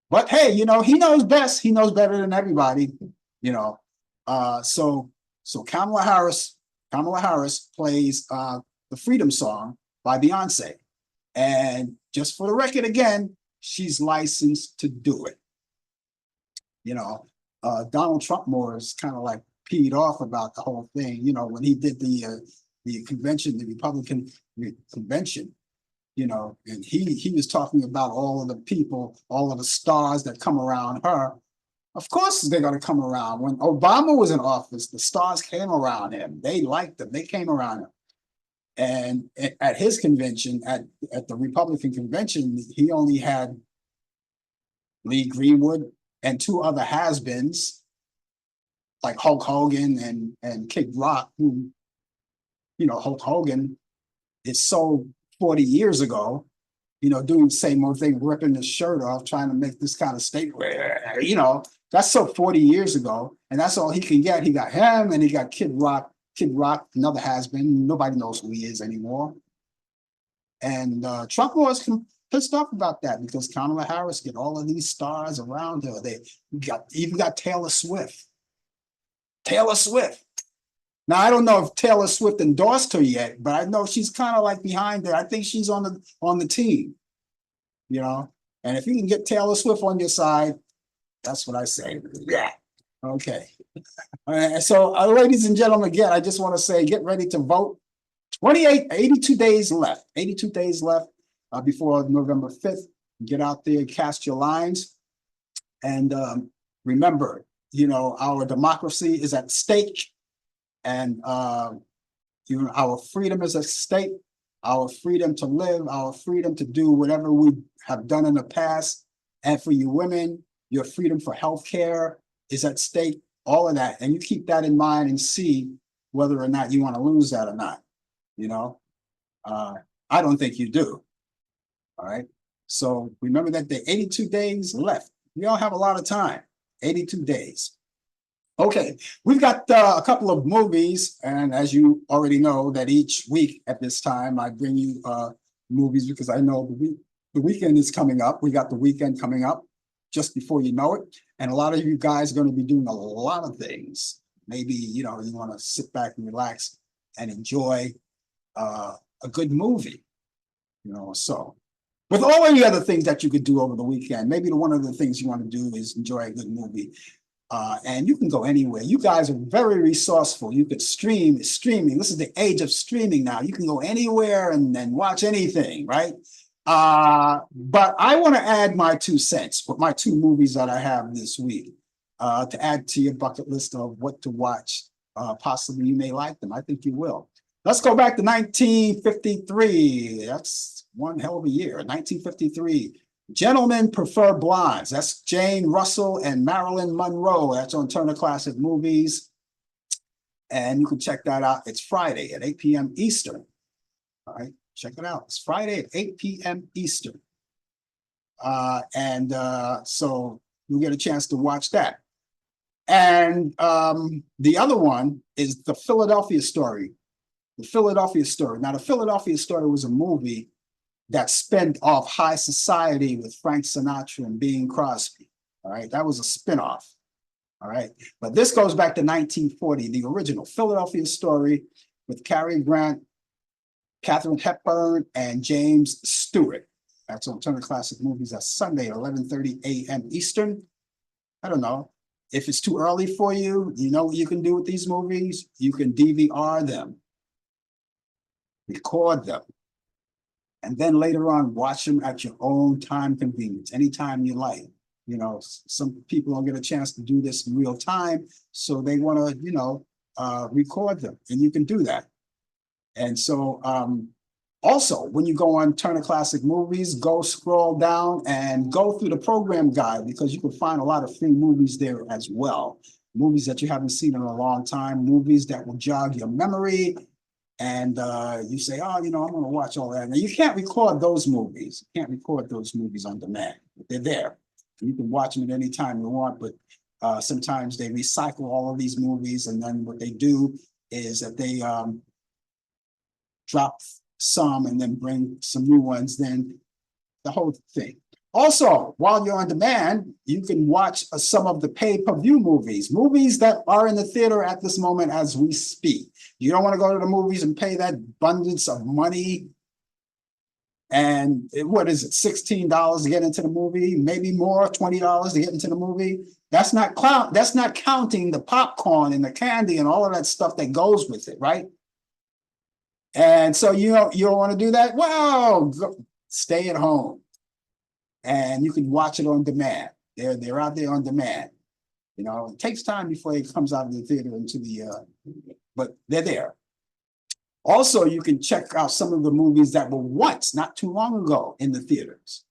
But hey, he knows best. He knows better than everybody, So Kamala Harris plays the Freedom Song by Beyonce. And just for the record, again, she's licensed to do it. Donald Trump is kind of like peed off about the whole thing. When he did the convention, the Republican convention, and he was talking about all of the people, all of the stars that come around her. Of course, they're going to come around. When Obama was in office, the stars came around him. They liked him. They came around him. And at his convention, at the Republican convention, he only had Lee Greenwood and two other has-beens, like Hulk Hogan and Kid Rock, who, Hulk Hogan is so 40 years ago, doing the same old thing, ripping his shirt off, trying to make this kind of statement. That's so 40 years ago, and that's all he can get. He got him, and he got Kid Rock, another has-been. Nobody knows who he is anymore. And Trump was pissed off about that, because Kamala Harris get all of these stars around her. They even got Taylor Swift. Now, I don't know if Taylor Swift endorsed her yet, but I know she's kind of like behind her. I think she's on the team, And if you can get Taylor Swift on your side, that's what I say. Yeah. Okay. So, ladies and gentlemen, again, I just want to say, get ready to vote. 82 days left. 82 days left before November 5th. Get out there, cast your lines. And remember, our democracy is at stake. And our freedom is at stake, our freedom to live, our freedom to do whatever we have done in the past. And for you women, your freedom for healthcare is at stake, all of that. And you keep that in mind and see whether or not you want to lose that or not. I don't think you do. All right. So remember that there are 82 days left. We all have a lot of time. 82 days. Okay, we've got a couple of movies, and as you already know, that each week at this time I bring you movies because I know the weekend is coming up. We got the weekend coming up just before you know it, and a lot of you guys are going to be doing a lot of things. Maybe you want to sit back and relax and enjoy a good movie. So with all of the other things that you could do over the weekend, maybe one of the things you want to do is enjoy a good movie. And you can go anywhere. You guys are very resourceful. You could streaming. This is the age of streaming now. You can go anywhere and watch anything, right? But I want to add my 2 cents with my 2 movies that I have this week to add to your bucket list of what to watch. Possibly you may like them. I think you will. Let's go back to 1953. That's one hell of a year. 1953. Gentlemen Prefer Blondes. That's Jane Russell and Marilyn Monroe. That's on Turner Classic Movies. And you can check that out. It's Friday at 8 p.m. Eastern. All right, check it out. It's Friday at 8 p.m. Eastern. So you'll get a chance to watch that. And the other one is The Philadelphia Story. The Philadelphia Story. Now, The Philadelphia Story was a movie that spun off High Society with Frank Sinatra and Bing Crosby. All right, that was a spinoff. All right, but this goes back to 1940, the original Philadelphia Story with Cary Grant, Katharine Hepburn, and James Stewart. That's on Turner Classic Movies. That's Sunday at 11:30 a.m. Eastern. I don't know. If it's too early for you, you know what you can do with these movies? You can DVR them, record them, and then later on, watch them at your own time convenience, anytime you like. Some people don't get a chance to do this in real time, so they want to, record them, and you can do that. And so, also, when you go on Turner Classic Movies, go scroll down and go through the program guide because you can find a lot of free movies there as well. Movies that you haven't seen in a long time, movies that will jog your memory. And you say, oh, I'm going to watch all that. Now, you can't record those movies. You can't record those movies on demand. They're there. You can watch them at any time you want, but sometimes they recycle all of these movies. And then what they do is that they drop some and then bring some new ones, then the whole thing. Also, while you're on demand, you can watch some of the pay-per-view movies that are in the theater at this moment as we speak. You don't want to go to the movies and pay that abundance of money. And what is it, $16 to get into the movie, maybe more, $20 to get into the movie. That's not counting the popcorn and the candy and all of that stuff that goes with it, right? And so you don't want to do that. Well, stay at home. And you can watch it on demand. They're out there on demand. It takes time before it comes out of the theater but they're there. Also, you can check out some of the movies that were once, not too long ago, in the theaters.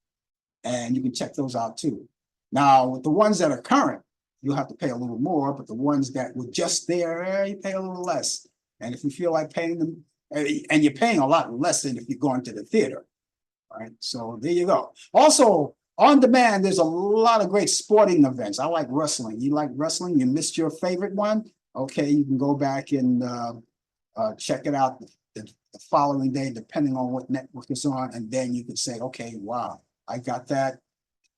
And you can check those out too. Now, with the ones that are current, you'll have to pay a little more, but the ones that were just there, you pay a little less. And if you feel like paying them, and you're paying a lot less than if you're going to the theater. All right, so there you go. Also, on demand, there's a lot of great sporting events. I like wrestling. You like wrestling? You missed your favorite one? Okay, you can go back and check it out the following day, depending on what network it's on. And then you can say, okay, wow, I got that,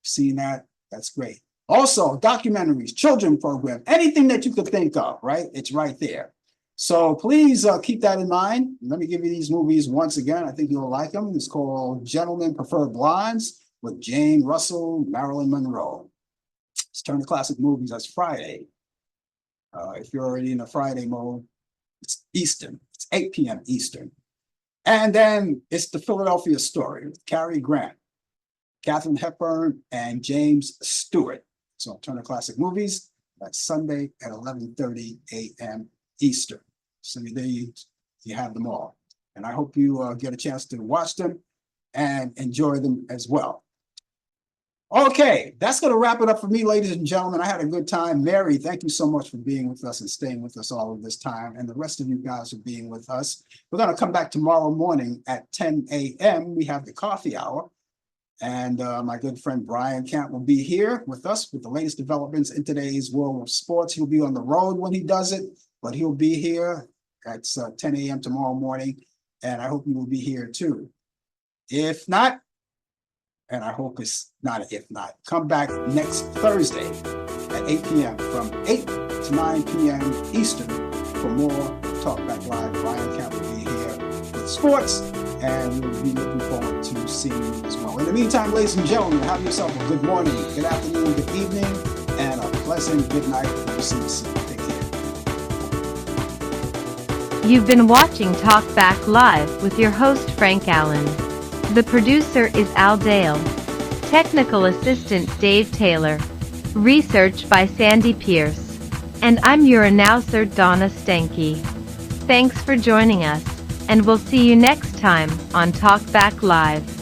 seen that, that's great. Also, documentaries, children program, anything that you could think of, right? It's right there. So please keep that in mind. Let me give you these movies once again. I think you'll like them. It's called Gentlemen Prefer Blondes with Jane Russell, Marilyn Monroe. It's Turner Classic Movies. That's Friday. If you're already in a Friday mode, it's Eastern. It's 8 p.m. Eastern. And then it's The Philadelphia Story with Cary Grant, Katharine Hepburn, and James Stewart. So Turner Classic Movies. That's Sunday at 11:30 a.m. Eastern. So there you have them all. And I hope you get a chance to watch them and enjoy them as well. Okay, that's going to wrap it up for me, ladies and gentlemen. I had a good time. Mary, thank you so much for being with us and staying with us all of this time. And the rest of you guys for being with us. We're going to come back tomorrow morning at 10 a.m. We have the coffee hour. And my good friend Brian Camp will be here with us with the latest developments in today's world of sports. He'll be on the road when he does it, but he'll be here at 10 a.m. tomorrow morning. And I hope you will be here too. If not, and I hope it's not an if not, come back next Thursday at 8 p.m. from 8 to 9 p.m. Eastern for more Talk Back Live. Brian Camp will be here with sports, and we'll be looking forward to seeing you as well. In the meantime, ladies and gentlemen, have yourself a good morning, good afternoon, good evening, and a pleasant good night. We'll see you soon. Take care. You've been watching Talk Back Live with your host Frank Allen. The producer is Al Dale. Technical assistant Dave Taylor. Research by Sandy Pierce. And I'm your announcer Donna Stenke. Thanks for joining us, and we'll see you next time on Talk Back Live.